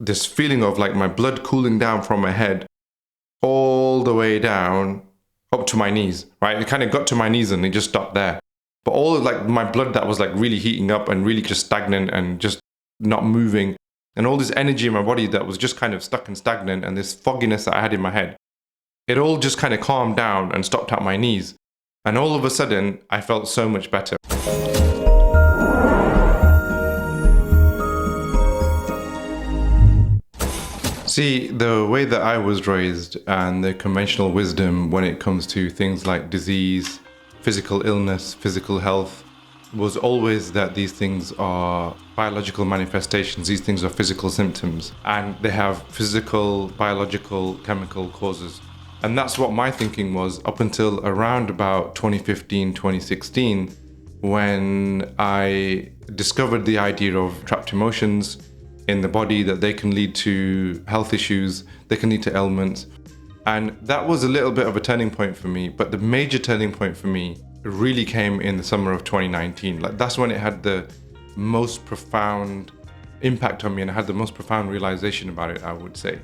this feeling of like my blood cooling down from my head all the way down up to my knees, right? It kind of got to my knees and it just stopped there. But all of like my blood that was like really heating up and really just stagnant and just not moving, and all this energy in my body that was just kind of stuck and stagnant, and this fogginess that I had in my head, it all just kind of calmed down and stopped at my knees. And all of a sudden, I felt so much better. See, the way that I was raised and the conventional wisdom when it comes to things like disease, physical illness, physical health, was always that these things are biological manifestations, these things are physical symptoms, and they have physical, biological, chemical causes. And that's what my thinking was up until around about 2015, 2016, when I discovered the idea of trapped emotions in the body, that they can lead to health issues, they can lead to ailments. And that was a little bit of a turning point for me, but the major turning point for me really came in the summer of 2019. Like, that's when it had the most profound impact on me and I had the most profound realization about it, I would say.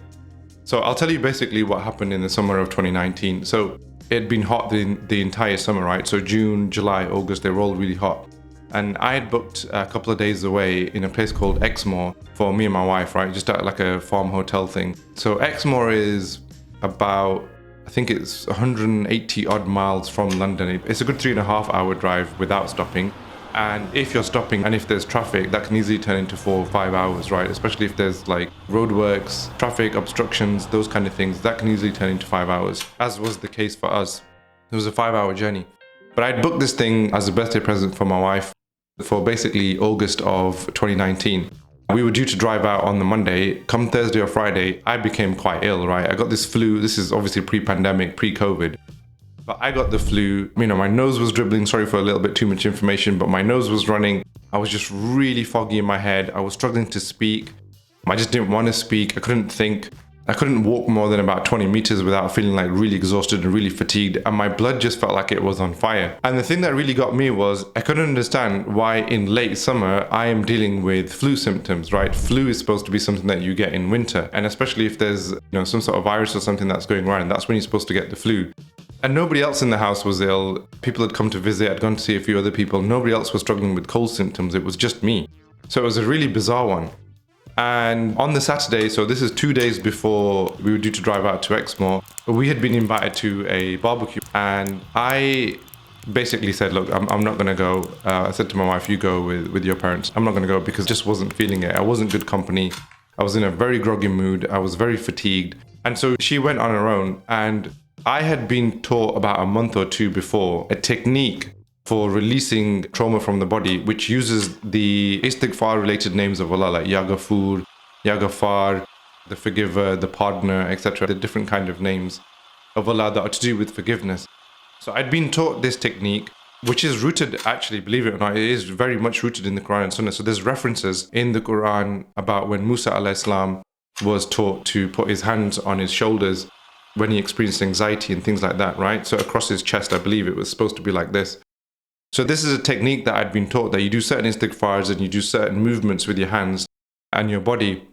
So I'll tell you basically what happened in the summer of 2019. So it'd been hot the entire summer, right? So June, July, August, they were all really hot. And I had booked a couple of days away in a place called Exmoor for me and my wife, right? Just at like a farm hotel thing. So Exmoor is about, I think it's 180 odd miles from London. It's a good 3.5 hour drive without stopping. And if you're stopping and if there's traffic, that can easily turn into 4 or 5 hours, right? Especially if there's like roadworks, traffic obstructions, those kind of things, that can easily turn into 5 hours, as was the case for us. It was a 5-hour journey. But I'd booked this thing as a birthday present for my wife for basically August of 2019. We were due to drive out on the Monday. Come Thursday or Friday, I became quite ill, right? I got this flu. This is obviously pre-pandemic, pre-COVID. But I got the flu. You know, my nose was dribbling. Sorry for a little bit too much information, but my nose was running. I was just really foggy in my head. I was struggling to speak. I just didn't want to speak. I couldn't think. I couldn't walk more than about 20 meters without feeling like really exhausted and really fatigued. And my blood just felt like it was on fire. And the thing that really got me was I couldn't understand why in late summer I am dealing with flu symptoms, right? Flu is supposed to be something that you get in winter. And especially if there's, some sort of virus or something that's going around, that's when you're supposed to get the flu. And nobody else in the house was ill. People had come to visit. I'd gone to see a few other people. Nobody else was struggling with cold symptoms. It was just me. So it was a really bizarre one. And on the Saturday, so this is 2 days before we were due to drive out to Exmoor, we had been invited to a barbecue. And I basically said, look, I'm not going to go. I said to my wife, you go with your parents. I'm not going to go because I just wasn't feeling it. I wasn't good company. I was in a very groggy mood. I was very fatigued. And so she went on her own. And I had been taught about a month or two before a technique for releasing trauma from the body, which uses the Istighfar related names of Allah, like Ya Ghafoor, Ya Ghaffar, the forgiver, the pardoner, etc. The different kind of names of Allah that are to do with forgiveness. So I'd been taught this technique, which is rooted, actually, believe it or not, it is very much rooted in the Quran and Sunnah. So there's references in the Quran about when Musa alayhi salam was taught to put his hands on his shoulders when he experienced anxiety and things like that, right? So across his chest, I believe it was supposed to be like this. So this is a technique that I'd been taught, that you do certain istighfars and you do certain movements with your hands and your body.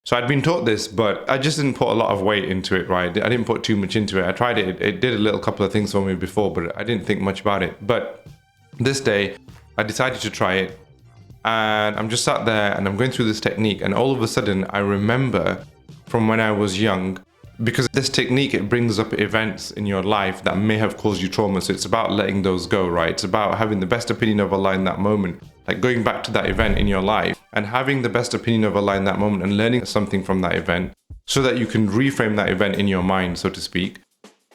So I'd been taught this, but I just didn't put a lot of weight into it, right? I didn't put too much into it. I tried it. It did a little couple of things for me before, but I didn't think much about it. But this day, I decided to try it. And I'm just sat there and I'm going through this technique. And all of a sudden, I remember from when I was young, because this technique, it brings up events in your life that may have caused you trauma. So it's about letting those go, right? It's about having the best opinion of Allah in that moment. Like going back to that event in your life and having the best opinion of Allah in that moment and learning something from that event so that you can reframe that event in your mind, so to speak.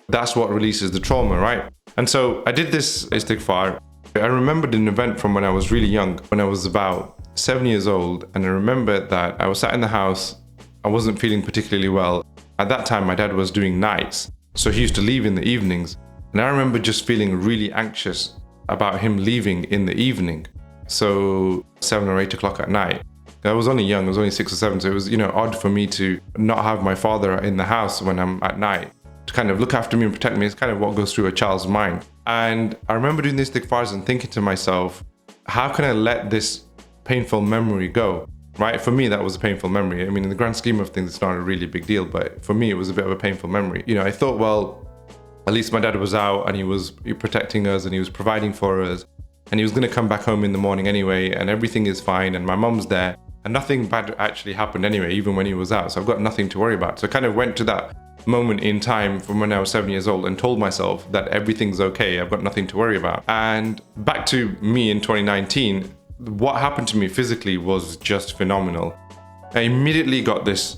That's what releases the trauma, right? And so I did this istighfar. I remembered an event from when I was really young, when I was about 7 years old. And I remember that I was sat in the house. I wasn't feeling particularly well. At that time, my dad was doing nights, so he used to leave in the evenings. And I remember just feeling really anxious about him leaving in the evening. So 7 or 8 o'clock at night. I was only young, I was only 6 or 7, so it was, odd for me to not have my father in the house when I'm at night, to kind of look after me and protect me. It's kind of what goes through a child's mind. And I remember doing these istighfars and thinking to myself, how can I let this painful memory go? right? For me, that was a painful memory. I mean, in the grand scheme of things, it's not a really big deal, but for me, it was a bit of a painful memory. I thought, well, at least my dad was out and he was protecting us and he was providing for us. And he was going to come back home in the morning anyway, and everything is fine, and my mum's there, and nothing bad actually happened anyway, even when he was out. So I've got nothing to worry about. So I kind of went to that moment in time from when I was 7 years old and told myself that everything's okay, I've got nothing to worry about. And back to me in 2019, what happened to me physically was just phenomenal. I immediately got this.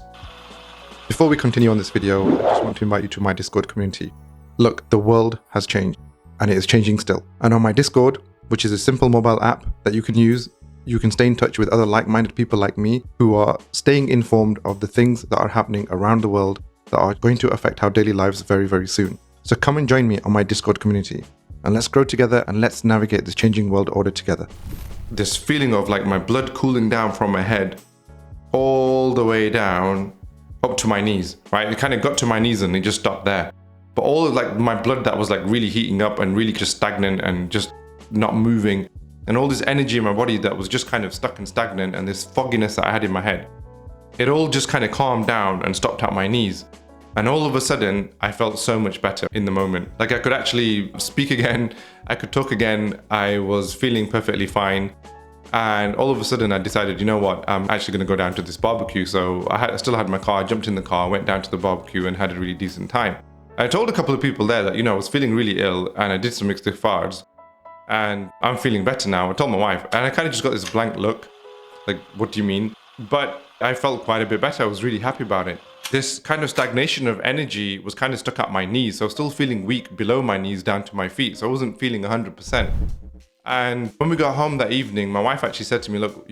Before we continue on this video, I just want to invite you to my Discord community. Look, the world has changed, and it is changing still. And on my Discord, which is a simple mobile app that you can use, you can stay in touch with other like-minded people like me who are staying informed of the things that are happening around the world that are going to affect our daily lives very, very soon. So come and join me on my Discord community, and let's grow together and let's navigate this changing world order together. This feeling of like my blood cooling down from my head all the way down up to my knees, right? It kind of got to my knees and it just stopped there. But all of like my blood that was like really heating up and really just stagnant and just not moving, and all this energy in my body that was just kind of stuck and stagnant, and this fogginess that I had in my head, it all just kind of calmed down and stopped at my knees. And all of a sudden I felt so much better in the moment. Like I could actually speak again, I could talk again, I was feeling perfectly fine. And all of a sudden I decided, you know what, I'm actually going to go down to this barbecue. So I still had my car, I jumped in the car, went down to the barbecue and had a really decent time. I told a couple of people there that, I was feeling really ill, and I did some Istighfars. And I'm feeling better now. I told my wife, and I kind of just got this blank look, like, what do you mean? But I felt quite a bit better. I was really happy about it. This kind of stagnation of energy was kind of stuck at my knees. So I was still feeling weak below my knees down to my feet. So I wasn't feeling 100%. And when we got home that evening, my wife actually said to me, look,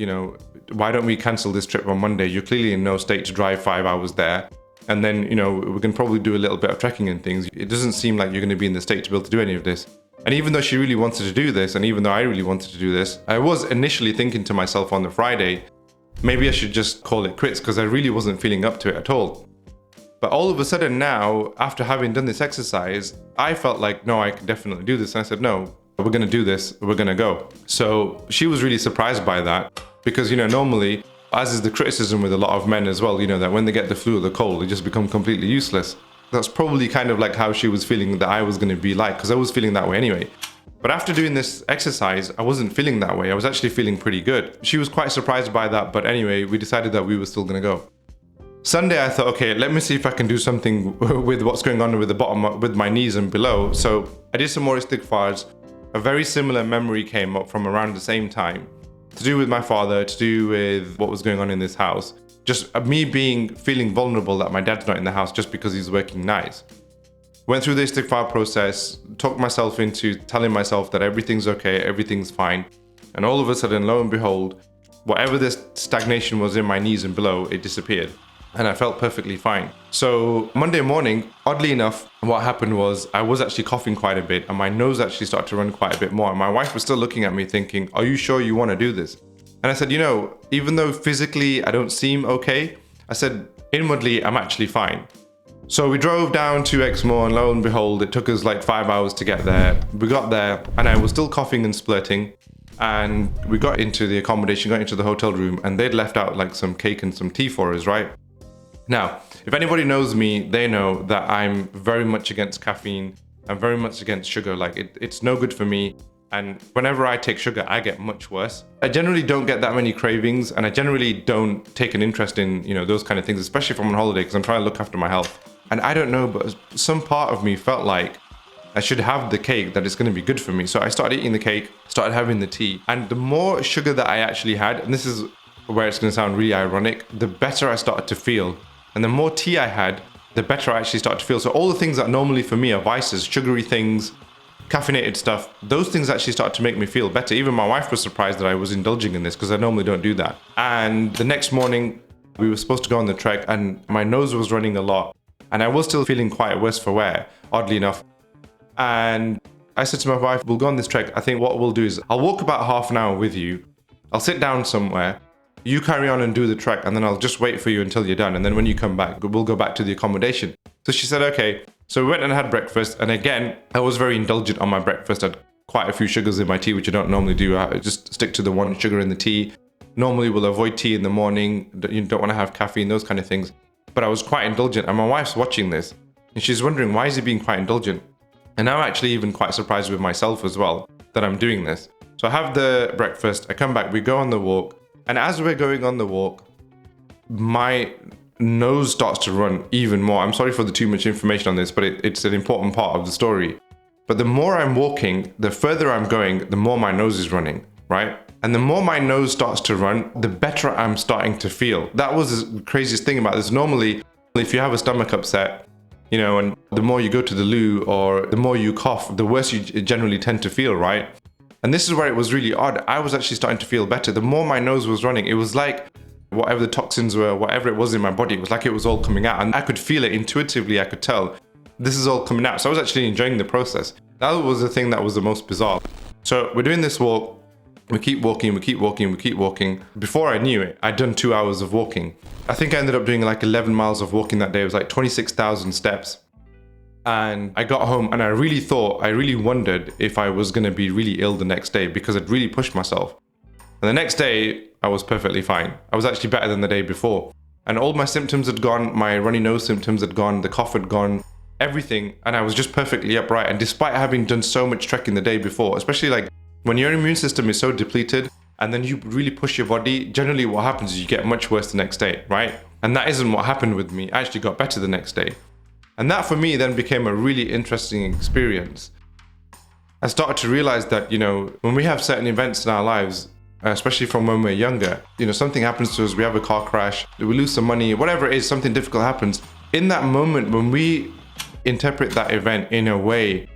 why don't we cancel this trip on Monday? You're clearly in no state to drive 5 hours there. And then, we can probably do a little bit of trekking and things. It doesn't seem like you're going to be in the state to be able to do any of this. And even though she really wanted to do this, and even though I really wanted to do this, I was initially thinking to myself on the Friday, maybe I should just call it quits, because I really wasn't feeling up to it at all. But all of a sudden now, after having done this exercise, I felt like, no, I can definitely do this. And I said, no, we're going to do this. We're going to go. So she was really surprised by that, because, normally, as is the criticism with a lot of men as well, that when they get the flu or the cold, they just become completely useless. That's probably kind of like how she was feeling that I was going to be like, because I was feeling that way anyway. But after doing this exercise, I wasn't feeling that way. I was actually feeling pretty good. She was quite surprised by that, but anyway, we decided that we were still going to go. Sunday, I thought, okay, let me see if I can do something with what's going on with the bottom, with my knees and below. So I did some more Istighfars. A very similar memory came up from around the same time, to do with my father, to do with what was going on in this house. Just me feeling vulnerable that my dad's not in the house just because he's working nights. Went through the Istighfar process, talked myself into telling myself that everything's okay, everything's fine. And all of a sudden, lo and behold, whatever this stagnation was in my knees and below, it disappeared. And I felt perfectly fine. So Monday morning, oddly enough, what happened was I was actually coughing quite a bit, and my nose actually started to run quite a bit more. And my wife was still looking at me thinking, are you sure you want to do this? And I said, even though physically I don't seem okay, I said, inwardly, I'm actually fine. So we drove down to Exmoor, and lo and behold, it took us like 5 hours to get there. We got there and I was still coughing and splurting. And we got into the accommodation, got into the hotel room, and they'd left out like some cake and some tea for us, right? Now, if anybody knows me, they know that I'm very much against caffeine. I'm very much against sugar. Like it's no good for me. And whenever I take sugar, I get much worse. I generally don't get that many cravings, and I generally don't take an interest in, those kind of things, especially if I'm on holiday, because I'm trying to look after my health. And I don't know, but some part of me felt like I should have the cake, that it's going to be good for me. So I started eating the cake, started having the tea. And the more sugar that I actually had, and this is where it's going to sound really ironic, the better I started to feel. And the more tea I had, the better I actually started to feel. So all the things that normally for me are vices, sugary things, caffeinated stuff, those things actually started to make me feel better. Even my wife was surprised that I was indulging in this, because I normally don't do that. And the next morning, we were supposed to go on the trek, and my nose was running a lot. And I was still feeling quite worse for wear, oddly enough. And I said to my wife, we'll go on this trek. I think what we'll do is I'll walk about half an hour with you. I'll sit down somewhere. You carry on and do the trek, and then I'll just wait for you until you're done. And then when you come back, we'll go back to the accommodation. So she said, okay. So we went and had breakfast. And again, I was very indulgent on my breakfast. I had quite a few sugars in my tea, which I don't normally do. I just stick to the one sugar in the tea. normally will avoid tea in the morning, you don't want to have caffeine, those kind of things. But I was quite indulgent, and my wife's watching this and she's wondering, why is he being quite indulgent? And I'm actually even quite surprised with myself as well that I'm doing this. So I have the breakfast, I come back, we go on the walk, and as we're going on the walk, my nose starts to run even more. I'm sorry for the too much information on this, but it's an important part of the story. But the more I'm walking, the further I'm going, the more my nose is running, right? And the more my nose starts to run, the better I'm starting to feel. That was the craziest thing about this. Normally, if you have a stomach upset, you know, and the more you go to the loo or the more you cough, the worse you generally tend to feel, right? And this is where it was really odd. I was actually starting to feel better. The more my nose was running, it was like whatever the toxins were, whatever it was in my body, it was like it was all coming out. And I could feel it intuitively. I could tell this is all coming out. So I was actually enjoying the process. That was the thing that was the most bizarre. So we're doing this walk. We keep walking, we keep walking, we keep walking. Before I knew it, I'd done 2 hours of walking. I think I ended up doing like 11 miles of walking that day. It was like 26,000 steps. And I got home and I really wondered if I was going to be really ill the next day, because I'd really pushed myself. And the next day, I was perfectly fine. I was actually better than the day before. And all my symptoms had gone, my runny nose symptoms had gone, the cough had gone, everything. And I was just perfectly upright. And despite having done so much trekking the day before, especially like when your immune system is so depleted and then you really push your body, generally what happens is you get much worse the next day, right? And that isn't what happened with me. I actually got better the next day. And that for me then became a really interesting experience. I started to realize that, you know, when we have certain events in our lives, especially from when we're younger, you know, something happens to us, we have a car crash, we lose some money, whatever it is, something difficult happens. In that moment, when we interpret that event in a way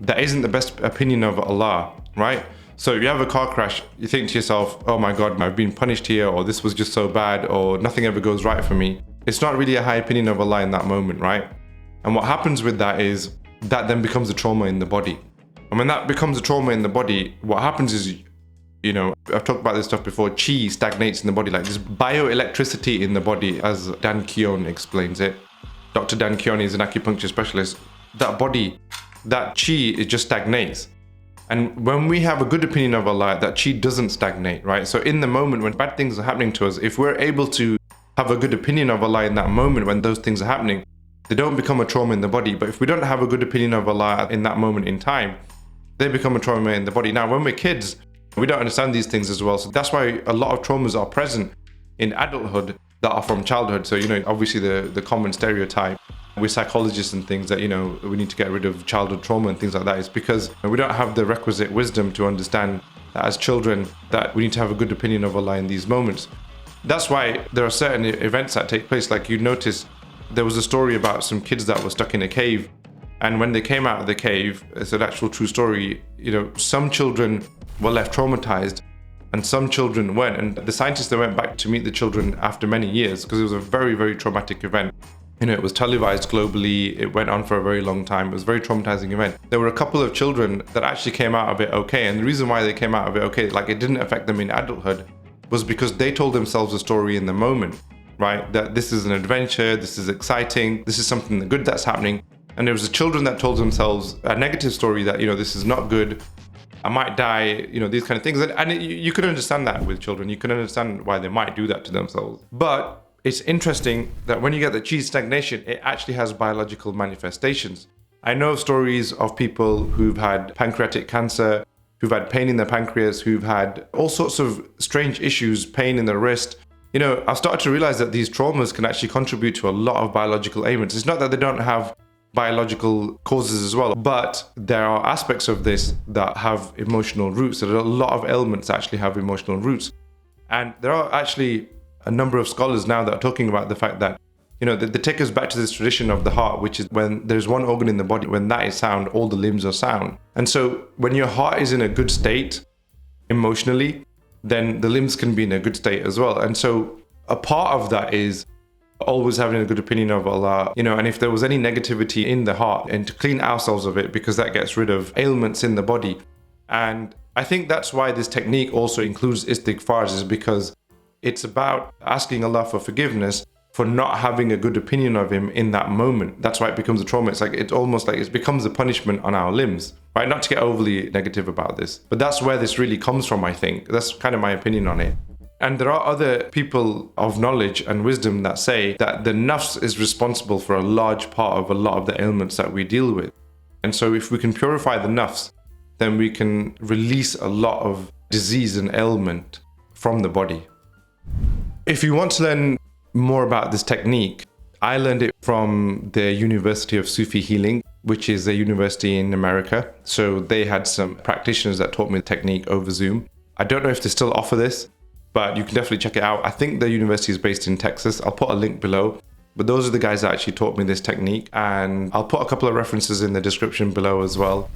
that isn't the best opinion of Allah, right? So if you have a car crash, you think to yourself, oh my God, I've been punished here, or this was just so bad, or nothing ever goes right for me. It's not really a high opinion of Allah in that moment, right? And what happens with that is that then becomes a trauma in the body. And when that becomes a trauma in the body, what happens is, you know, I've talked about this stuff before, chi stagnates in the body, like this bioelectricity in the body, as Dan Keown explains it. Dr. Dan Keown is an acupuncture specialist. That body, that chi, it just stagnates. And when we have a good opinion of Allah, that chi doesn't stagnate, right? So in the moment when bad things are happening to us, if we're able to have a good opinion of Allah in that moment when those things are happening, they don't become a trauma in the body. But if we don't have a good opinion of Allah in that moment in time, they become a trauma in the body. Now, when we're kids, we don't understand these things as well. So that's why a lot of traumas are present in adulthood that are from childhood. So, you know, obviously the common stereotype with psychologists and things that, you know, we need to get rid of childhood trauma and things like that is because we don't have the requisite wisdom to understand that as children that we need to have a good opinion of Allah in these moments. That's why there are certain events that take place. Like you notice, there was a story about some kids that were stuck in a cave. And when they came out of the cave, it's an actual true story, you know, some children were left traumatized and some children weren't. And the scientists, they went back to meet the children after many years because it was a very, very traumatic event. You know, it was televised globally. It went on for a very long time. It was a very traumatizing event. There were a couple of children that actually came out of it okay. And the reason why they came out of it okay, like it didn't affect them in adulthood, was because they told themselves a story in the moment, right? That this is an adventure, this is exciting, this is something good that's happening. And there was the children that told themselves a negative story that, you know, this is not good, I might die, you know, these kind of things. And you can understand that with children. You can understand why they might do that to themselves. But it's interesting that when you get the chi stagnation, it actually has biological manifestations. I know stories of people who've had pancreatic cancer, who've had pain in their pancreas, who've had all sorts of strange issues, pain in their wrist. You know, I've started to realize that these traumas can actually contribute to a lot of biological ailments. It's not that they don't have biological causes as well, but there are aspects of this that have emotional roots. There are a lot of ailments that actually have emotional roots. And there are actually a number of scholars now that are talking about the fact that, you know, they take us back to this tradition of the heart, which is when there's one organ in the body, when that is sound, all the limbs are sound. And so when your heart is in a good state emotionally, then the limbs can be in a good state as well. And so a part of that is always having a good opinion of Allah, you know, and if there was any negativity in the heart, and to clean ourselves of it, because that gets rid of ailments in the body. And I think that's why this technique also includes Istighfars, is because it's about asking Allah for forgiveness for not having a good opinion of Him in that moment. That's why it becomes a trauma. It's like, it's almost like it becomes a punishment on our limbs, right? Not to get overly negative about this, but that's where this really comes from, I think. That's kind of my opinion on it. And there are other people of knowledge and wisdom that say that the nafs is responsible for a large part of a lot of the ailments that we deal with. And so if we can purify the nafs, then we can release a lot of disease and ailment from the body. If you want to learn more about this technique, I learned it from the University of Sufi Healing, which is a university in America. So they had some practitioners that taught me the technique over Zoom. I don't know if they still offer this, but you can definitely check it out. I think the university is based in Texas. I'll put a link below. But those are the guys that actually taught me this technique. And I'll put a couple of references in the description below as well.